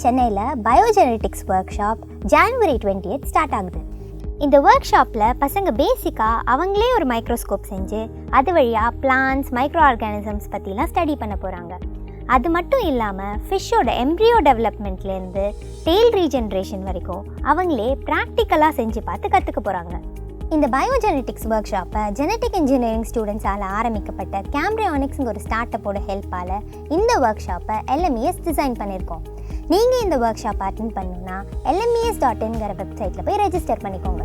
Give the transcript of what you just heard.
சென்னையில் பயோஜெனடிக்ஸ் work shop January 20 start ஆகுது. இந்த ஒர்க் ஷாப்பில் பசங்க பேசிக்காக அவங்களே ஒரு மைக்ரோஸ்கோப் செஞ்சு அது வழியாக பிளான்ட்ஸ், மைக்ரோ ஆர்கானிசம்ஸ் பற்றிலாம் ஸ்டடி பண்ண போகிறாங்க. அது மட்டும் இல்லாமல் ஃபிஷ்ஷோட எம்ப்ரியோ டெவலப்மெண்ட்லேருந்து டெய்ல் ரீஜென்ரேஷன் வரைக்கும் அவங்களே ப்ராக்டிக்கலாக செஞ்சு பார்த்து கற்றுக்க போகிறாங்க. இந்த பயோஜெனடிக்ஸ் ஒர்க் ஷாப்பை ஜெனட்டிக் இன்ஜினியரிங் ஸ்டூடெண்ட்ஸால் ஆரம்பிக்கப்பட்ட கேம்ப்ரியானிக்ஸுங்கிற ஒரு ஸ்டார்ட் அப்போட ஹெல்ப்பால் இந்த ஒர்க் ஷாப்பை LMES டிசைன் பண்ணியிருக்கோம். நீங்கள் இந்த ஒர்க் ஷாப் அட்டென்ட் பண்ணணுன்னா LMES.in வெப்சைட்டில் போய் ரெஜிஸ்டர் பண்ணிக்கோங்க.